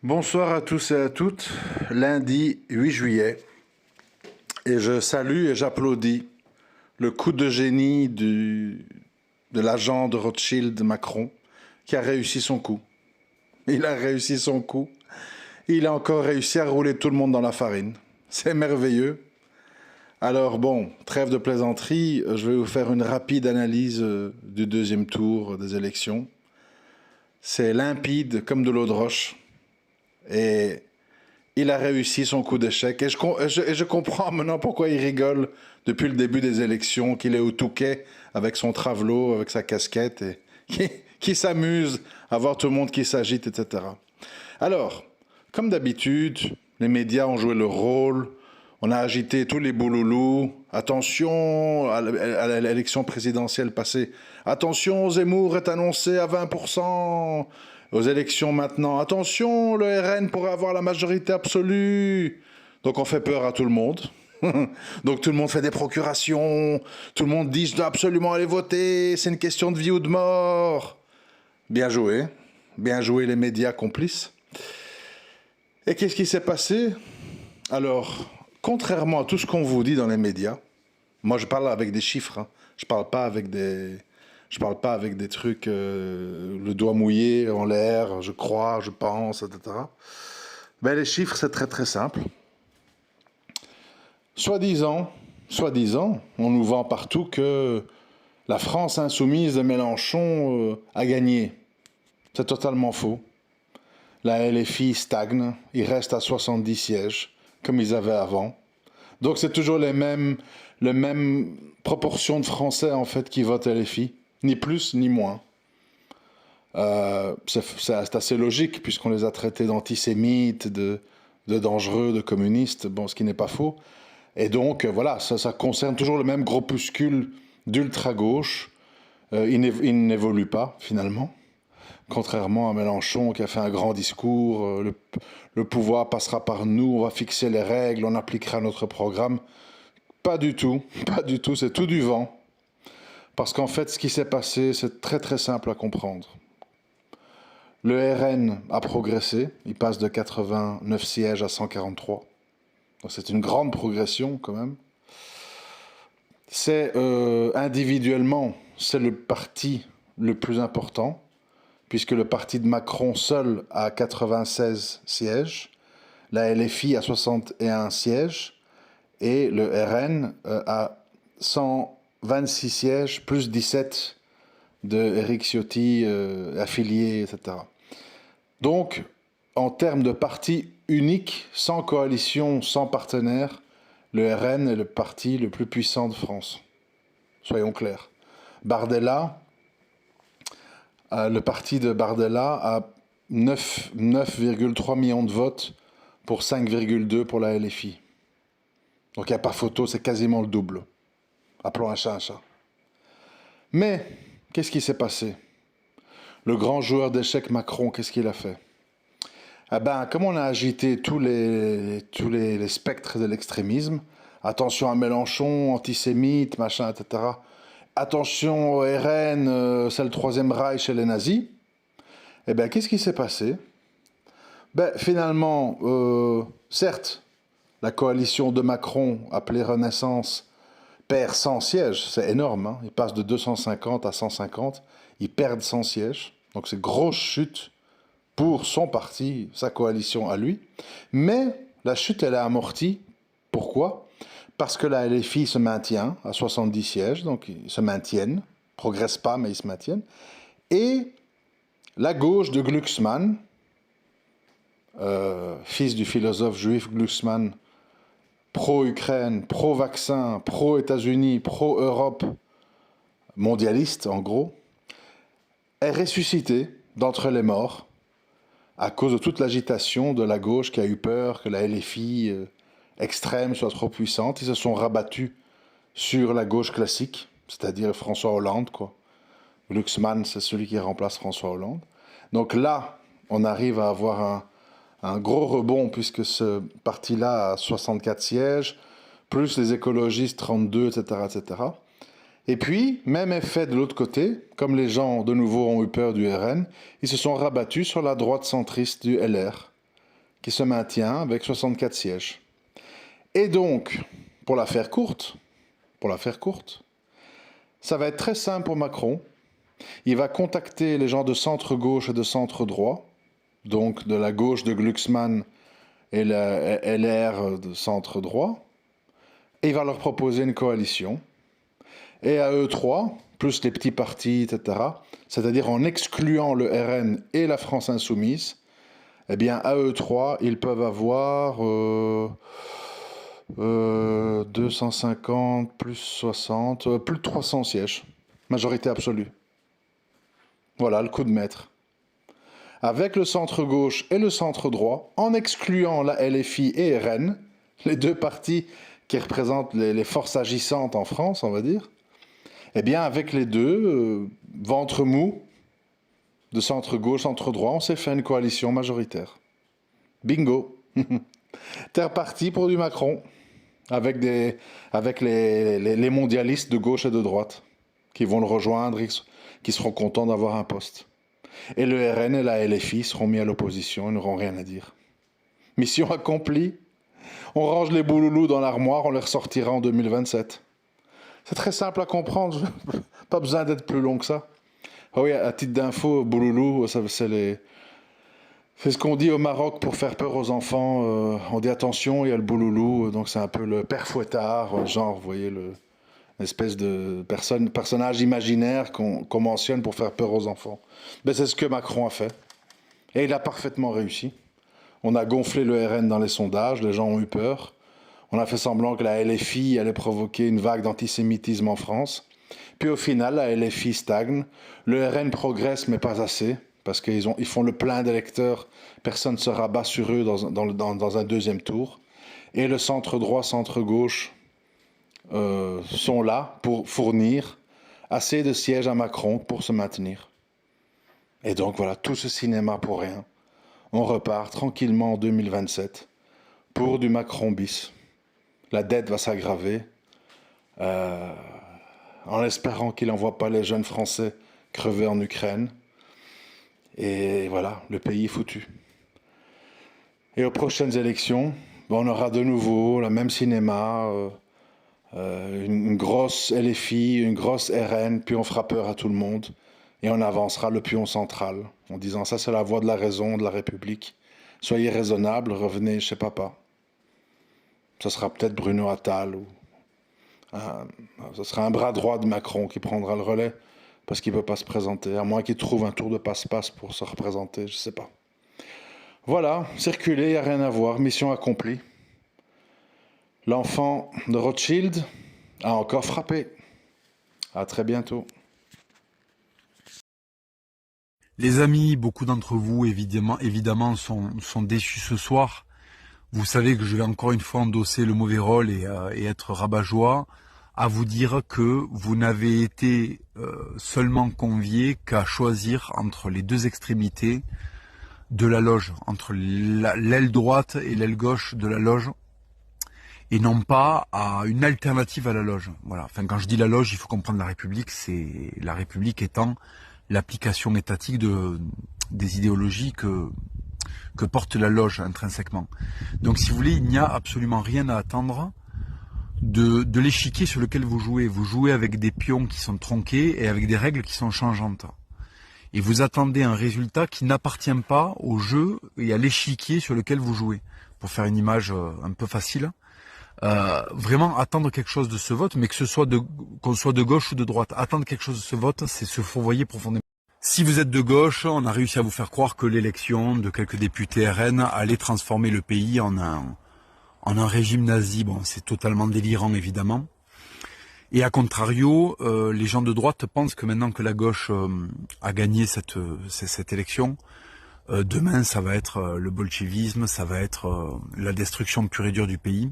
Bonsoir à tous et à toutes, lundi 8 juillet, et je salue et j'applaudis le coup de génie de l'agent de Rothschild Macron qui a réussi son coup. Il a réussi son coup, il a encore réussi à rouler tout le monde dans la farine. C'est merveilleux. Alors bon, trêve de plaisanterie, je vais vous faire une rapide analyse du deuxième tour des élections. C'est limpide comme de l'eau de roche. Et il a réussi son coup d'échec. Et je comprends maintenant pourquoi il rigole depuis le début des élections, qu'il est au Touquet avec son travelot, avec sa casquette, et qui s'amuse à voir tout le monde qui s'agite, etc. Alors, comme d'habitude, les médias ont joué leur rôle. On a agité tous les bouloulous. Attention à l'élection présidentielle passée. Attention, Zemmour est annoncé à 20%. Aux élections maintenant. Attention, le RN pourrait avoir la majorité absolue. Donc on fait peur à tout le monde. Donc tout le monde fait des procurations. Tout le monde dit je dois absolument aller voter. C'est une question de vie ou de mort. Bien joué. Bien joué les médias complices. Et qu'est-ce qui s'est passé? Alors, contrairement à tout ce qu'on vous dit dans les médias, moi je parle avec des chiffres, hein. Je parle pas avec des trucs, le doigt mouillé en l'air, je crois, je pense, etc. Ben, les chiffres, c'est très très simple. Soi-disant, on nous vend partout que la France insoumise de Mélenchon a gagné. C'est totalement faux. La LFI stagne, il reste à 70 sièges, comme ils avaient avant. Donc c'est toujours les mêmes proportions de Français en fait qui votent LFI, ni plus ni moins. C'est assez logique puisqu'on les a traités d'antisémites, de dangereux, de communistes, bon, ce qui n'est pas faux. Et donc voilà, ça concerne toujours le même groupuscule d'ultra-gauche. Il n'évolue pas finalement. Contrairement à Mélenchon qui a fait un grand discours, le pouvoir passera par nous, on va fixer les règles, on appliquera notre programme. Pas du tout, pas du tout, c'est tout du vent. Parce qu'en fait, ce qui s'est passé, c'est très très simple à comprendre. Le RN a progressé, il passe de 89 sièges à 143. Donc c'est une grande progression quand même. C'est individuellement, c'est le parti le plus important, puisque le parti de Macron seul a 96 sièges, la LFI a 61 sièges, et le RN a 126 sièges, plus 17 de Éric Ciotti affiliés, etc. Donc, en termes de parti unique, sans coalition, sans partenaire, le RN est le parti le plus puissant de France. Soyons clairs. Bardella, le parti de Bardella a 9,3 millions de votes pour 5,2 pour la LFI. Donc il n'y a pas photo, c'est quasiment le double. Appelons un chat un chat. Mais, qu'est-ce qui s'est passé? Le grand joueur d'échecs Macron, qu'est-ce qu'il a fait? Eh ben, comme on a agité tous les spectres de l'extrémisme, attention à Mélenchon, antisémite, machin, etc. Attention au RN, c'est le troisième Reich et les nazis. Eh bien, qu'est-ce qui s'est passé? Ben, finalement, certes, la coalition de Macron, appelée Renaissance, perd 100 sièges. C'est énorme, hein. Ils passent de 250 à 150. Ils perdent 100 sièges. Donc c'est grosse chute pour son parti, sa coalition à lui. Mais la chute, elle est amortie. Pourquoi? Parce que la LFI se maintient à 70 sièges, donc ils se maintiennent. Progressent pas, mais ils se maintiennent. Et la gauche de Glucksmann, fils du philosophe juif Glucksmann, pro-Ukraine, pro-vaccin, pro-États-Unis, pro-Europe, mondialiste en gros, est ressuscité d'entre les morts à cause de toute l'agitation de la gauche qui a eu peur que la LFI extrême soit trop puissante. Ils se sont rabattus sur la gauche classique, c'est-à-dire François Hollande, quoi. Glucksmann, c'est celui qui remplace François Hollande. Donc là, on arrive à avoir un gros rebond puisque ce parti-là a 64 sièges, plus les écologistes 32, etc., etc. Et puis, même effet de l'autre côté, comme les gens de nouveau ont eu peur du RN, ils se sont rabattus sur la droite centriste du LR. qui se maintient avec 64 sièges. Et donc, pour la faire courte, ça va être très simple pour Macron. Il va contacter les gens de centre-gauche et de centre-droit, donc de la gauche de Glucksmann et la LR de centre-droit, et il va leur proposer une coalition. Et à eux trois, plus les petits partis, etc., c'est-à-dire en excluant le RN et la France Insoumise, eh bien, à eux trois, ils peuvent avoir 250 plus 60, plus de 300 sièges. Majorité absolue. Voilà le coup de maître. Avec le centre-gauche et le centre-droit, en excluant la LFI et RN, les deux partis qui représentent les forces agissantes en France, on va dire, eh bien, avec les deux, ventre mou, de centre-gauche, centre-droit, on s'est fait une coalition majoritaire. Bingo. T'es reparti pour du Macron, avec les mondialistes de gauche et de droite, qui vont le rejoindre, qui seront contents d'avoir un poste. Et le RN et la LFI seront mis à l'opposition, ils n'auront rien à dire. Mission accomplie. On range les bouloulous dans l'armoire, on les ressortira en 2027. C'est très simple à comprendre, pas besoin d'être plus long que ça. Ah oui, à titre d'info, bouloulou, c'est ce qu'on dit au Maroc pour faire peur aux enfants. On dit attention, il y a le bouloulou, donc c'est un peu le père fouettard, genre, vous voyez, l'espèce de personnage imaginaire qu'on mentionne pour faire peur aux enfants. Ben, c'est ce que Macron a fait. Et il a parfaitement réussi. On a gonflé le RN dans les sondages, les gens ont eu peur. On a fait semblant que la LFI allait provoquer une vague d'antisémitisme en France. Puis au final, la LFI stagne. Le RN progresse, mais pas assez, parce qu'ils font le plein d'électeurs. Personne ne se rabat sur eux dans un deuxième tour. Et le centre-droit, centre-gauche sont là pour fournir assez de sièges à Macron pour se maintenir. Et donc voilà, tout ce cinéma pour rien. On repart tranquillement en 2027 pour du Macron bis. La dette va s'aggraver, en espérant qu'il n'envoie pas les jeunes Français crever en Ukraine. Et voilà, le pays est foutu. Et aux prochaines élections, on aura de nouveau le même cinéma, une grosse LFI, une grosse RN, puis on fera peur à tout le monde. Et on avancera le pion central, en disant ça c'est la voie de la raison, de la République. Soyez raisonnables, revenez chez papa. Ce sera peut-être Bruno Attal ou ce sera un bras droit de Macron qui prendra le relais parce qu'il ne peut pas se présenter, à moins qu'il trouve un tour de passe-passe pour se représenter, je ne sais pas. Voilà, circuler, il n'y a rien à voir, mission accomplie. L'enfant de Rothschild a encore frappé. À très bientôt. Les amis, beaucoup d'entre vous évidemment sont déçus ce soir. Vous savez que je vais encore une fois endosser le mauvais rôle et être rabat-joie, à vous dire que vous n'avez été seulement conviés qu'à choisir entre les deux extrémités de la loge, entre l'aile droite et l'aile gauche de la loge, et non pas à une alternative à la loge. Voilà. Enfin, quand je dis la loge, il faut comprendre la République, c'est la République étant l'application étatique des idéologies que porte la loge intrinsèquement. Donc si vous voulez, il n'y a absolument rien à attendre de l'échiquier sur lequel vous jouez. Vous jouez avec des pions qui sont tronqués et avec des règles qui sont changeantes. Et vous attendez un résultat qui n'appartient pas au jeu et à l'échiquier sur lequel vous jouez. Pour faire une image un peu facile, vraiment attendre quelque chose de ce vote, mais que ce soit qu'on soit de gauche ou de droite, attendre quelque chose de ce vote, c'est se fourvoyer profondément. Si vous êtes de gauche, on a réussi à vous faire croire que l'élection de quelques députés RN allait transformer le pays en un régime nazi. Bon, c'est totalement délirant évidemment. Et à contrario, les gens de droite pensent que maintenant que la gauche a gagné cette élection, demain ça va être le bolchevisme, ça va être la destruction pure et dure du pays.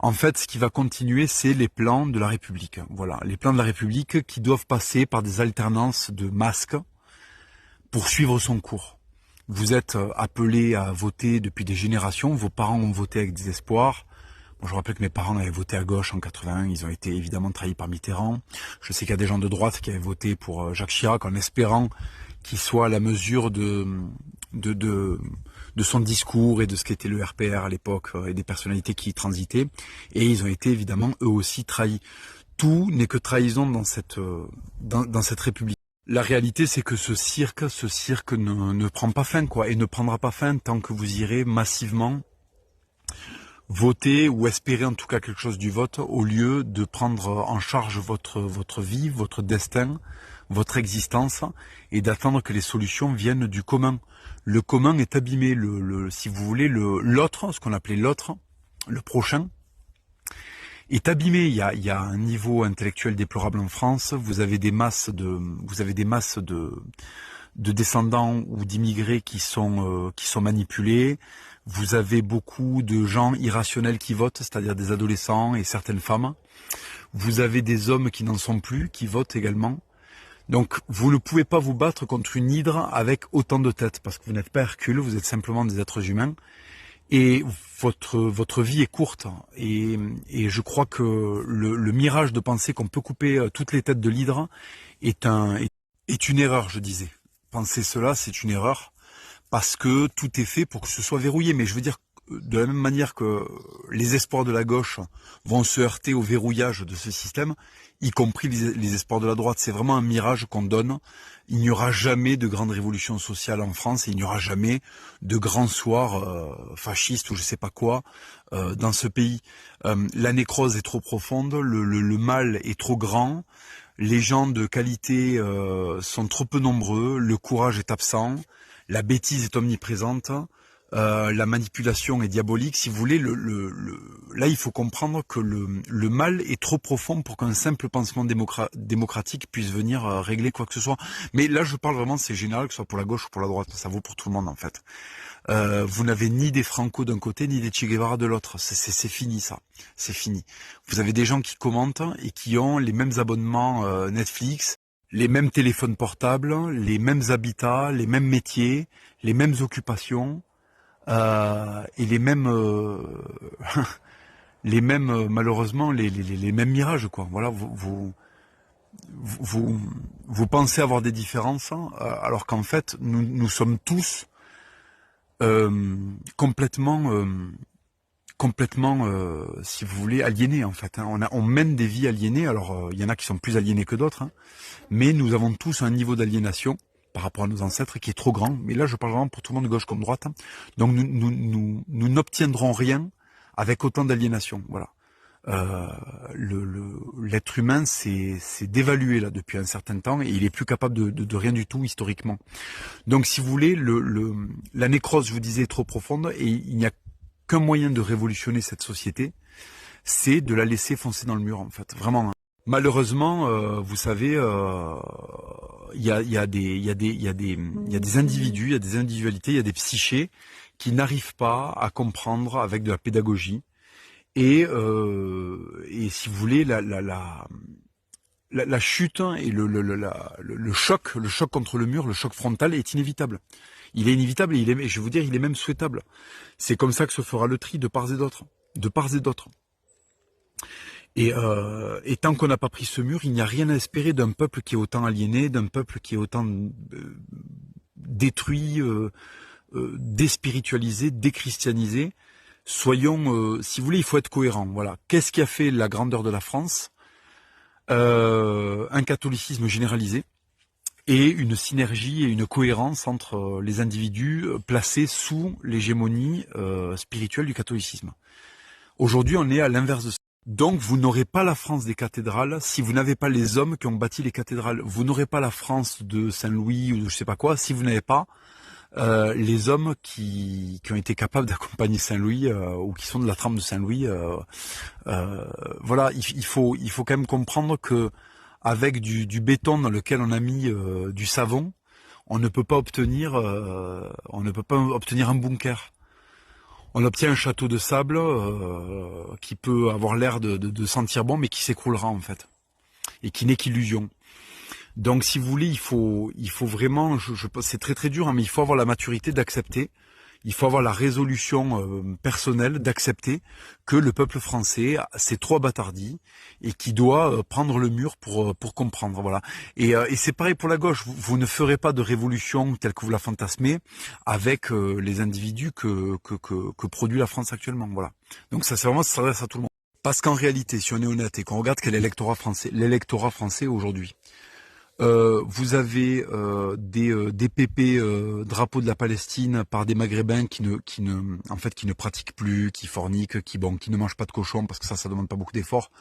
En fait, ce qui va continuer, c'est les plans de la République. Voilà, les plans de la République qui doivent passer par des alternances de masques pour suivre son cours. Vous êtes appelés à voter depuis des générations, vos parents ont voté avec désespoir. Moi, je rappelle que mes parents avaient voté à gauche en 81, ils ont été évidemment trahis par Mitterrand. Je sais qu'il y a des gens de droite qui avaient voté pour Jacques Chirac en espérant qu'il soit à la mesure de de son discours et de ce qu'était le RPR à l'époque et des personnalités qui y transitaient. Et ils ont été évidemment eux aussi trahis. Tout n'est que trahison dans cette République. La réalité, c'est que ce cirque ne prend pas fin, quoi, et ne prendra pas fin tant que vous irez massivement voter ou espérer en tout cas quelque chose du vote, au lieu de prendre en charge votre vie, votre destin, votre existence, et d'attendre que les solutions viennent du commun. Le commun est abîmé, si vous voulez, l'autre, ce qu'on appelait l'autre, le prochain, est abîmé. Il y a un niveau intellectuel déplorable en France. Vous avez des masses de descendants ou d'immigrés qui sont manipulés. Vous avez beaucoup de gens irrationnels qui votent, c'est-à-dire des adolescents et certaines femmes. Vous avez des hommes qui n'en sont plus, qui votent également. Donc vous ne pouvez pas vous battre contre une hydre avec autant de têtes, parce que vous n'êtes pas Hercule, vous êtes simplement des êtres humains. Et votre vie est courte. Et je crois que le mirage de penser qu'on peut couper toutes les têtes de l'hydre est une erreur, je disais. Penser cela, c'est une erreur, parce que tout est fait pour que ce soit verrouillé. Mais je veux dire, de la même manière que les espoirs de la gauche vont se heurter au verrouillage de ce système, y compris les espoirs de la droite. C'est vraiment un mirage qu'on donne. Il n'y aura jamais de grande révolution sociale en France, et il n'y aura jamais de grands soirs fascistes ou je sais pas quoi dans ce pays. La nécrose est trop profonde, le mal est trop grand, les gens de qualité sont trop peu nombreux, le courage est absent, la bêtise est omniprésente. La manipulation est diabolique, si vous voulez. Là, il faut comprendre que le mal est trop profond pour qu'un simple pansement démocratique puisse venir régler quoi que ce soit. Mais là, je parle vraiment, c'est général, que ce soit pour la gauche ou pour la droite. Ça vaut pour tout le monde, en fait. Vous n'avez ni des Franco d'un côté, ni des Che Guevara de l'autre. C'est fini, ça. C'est fini. Vous avez des gens qui commentent et qui ont les mêmes abonnements Netflix, les mêmes téléphones portables, les mêmes habitats, les mêmes métiers, les mêmes occupations. Et les mêmes malheureusement les mêmes mirages, quoi. Voilà, vous pensez avoir des différences, alors qu'en fait nous sommes tous complètement si vous voulez aliénés, en fait, hein. On mène des vies aliénées. Alors il y en a qui sont plus aliénés que d'autres, hein, mais nous avons tous un niveau d'aliénation par rapport à nos ancêtres qui est trop grand. Mais là, je parle vraiment pour tout le monde, gauche comme droite. Donc nous n'obtiendrons rien avec autant d'aliénation. Voilà. L'être humain s'est dévalué là depuis un certain temps, et il est plus capable de rien du tout historiquement. Donc si vous voulez, la nécrose, je vous disais, est trop profonde, et il n'y a qu'un moyen de révolutionner cette société, c'est de la laisser foncer dans le mur, en fait. Vraiment, hein. Malheureusement, vous savez, il y a des individus, il y a des individualités, il y a des psychés qui n'arrivent pas à comprendre avec de la pédagogie. Et si vous voulez, la chute et le choc contre le mur, le choc frontal est inévitable. Il est inévitable, et je vais vous dire, il est même souhaitable. C'est comme ça que se fera le tri de part et d'autre. De part et d'autre. Et tant qu'on n'a pas pris ce mur, il n'y a rien à espérer d'un peuple qui est autant aliéné, d'un peuple qui est autant détruit, déspiritualisé, déchristianisé. Soyons, si vous voulez, il faut être cohérent. Voilà. Qu'est-ce qui a fait la grandeur de la France? Un catholicisme généralisé et une synergie et une cohérence entre les individus placés sous l'hégémonie spirituelle du catholicisme. Aujourd'hui, on est à l'inverse de ça. Donc, vous n'aurez pas la France des cathédrales si vous n'avez pas les hommes qui ont bâti les cathédrales. Vous n'aurez pas la France de Saint-Louis ou de je sais pas quoi si vous n'avez pas les hommes qui ont été capables d'accompagner Saint-Louis ou qui sont de la trempe de Saint-Louis. Voilà, il faut quand même comprendre que avec du béton dans lequel on a mis du savon, on ne peut pas obtenir un bunker. On obtient un château de sable qui peut avoir l'air de sentir bon, mais qui s'écroulera en fait, et qui n'est qu'illusion. Donc, si vous voulez, il faut vraiment, c'est très très dur, hein, mais il faut avoir la maturité d'accepter. Il faut avoir la résolution personnelle d'accepter que le peuple français s'est trop bâtardi et qui doit prendre le mur pour comprendre. Voilà. Et c'est pareil pour la gauche. Vous ne ferez pas de révolution telle que vous la fantasmez avec les individus que produit la France actuellement. Voilà. Donc ça, c'est vraiment, ça s'adresse à tout le monde. Parce qu'en réalité, si on est honnête et qu'on regarde quel est l'électorat français aujourd'hui, vous avez des PP drapeaux de la Palestine par des Maghrébins qui ne pratiquent plus, qui forniquent, qui ne mangent pas de cochon parce que ça demande pas beaucoup d'efforts,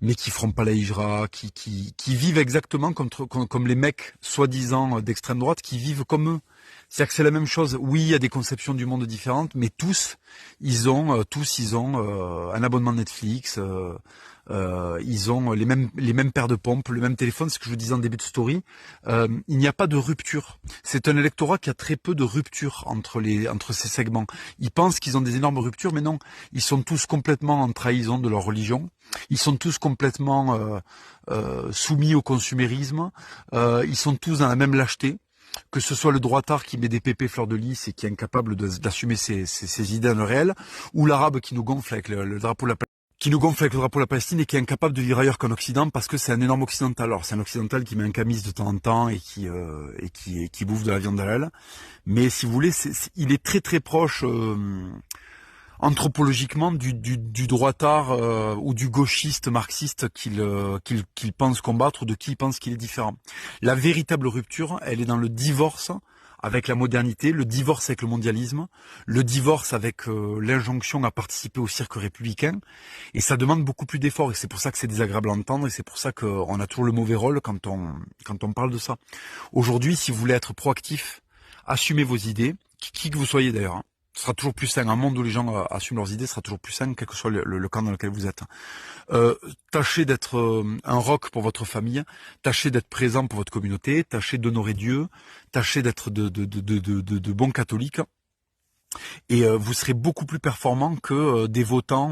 mais qui feront pas la hijra, qui vivent exactement comme les mecs soi-disant d'extrême droite qui vivent comme eux. C'est-à-dire que c'est la même chose. Oui, il y a des conceptions du monde différentes, mais tous ils ont un abonnement Netflix. Ils ont les mêmes paires de pompes, le même téléphone, ce que je vous disais en début de story. Il n'y a pas de rupture. C'est un électorat qui a très peu de rupture entre ces segments. Ils pensent qu'ils ont des énormes ruptures, mais non. Ils sont tous complètement en trahison de leur religion. Ils sont tous complètement soumis au consumérisme. Ils sont tous dans la même lâcheté. Que ce soit le droitard qui met des pépés fleurs de lys et qui est incapable d'assumer ses idées dans le réel, ou l'arabe qui nous gonfle avec le drapeau de la Palestine et qui est incapable de vivre ailleurs qu'en Occident parce que c'est un énorme occidental. Alors c'est un occidental qui met un camis de temps en temps et qui bouffe de la viande halal. Mais si vous voulez, il est très très proche anthropologiquement du droitard ou du gauchiste marxiste qu'il pense combattre ou de qui il pense qu'il est différent. La véritable rupture, elle est dans le divorce avec la modernité, le divorce avec le mondialisme, le divorce avec l'injonction à participer au cirque républicain, et ça demande beaucoup plus d'efforts, et c'est pour ça que c'est désagréable à entendre, et c'est pour ça qu'on a toujours le mauvais rôle quand on parle de ça. Aujourd'hui, si vous voulez être proactif, assumez vos idées, qui que vous soyez d'ailleurs, hein. Ce sera toujours plus sain. Un monde où les gens assument leurs idées sera toujours plus sain, quel que soit le camp dans lequel vous êtes. Tâchez d'être un roc pour votre famille, tâchez d'être présent pour votre communauté, tâchez d'honorer Dieu, tâchez d'être de bons catholiques, et vous serez beaucoup plus performant que des votants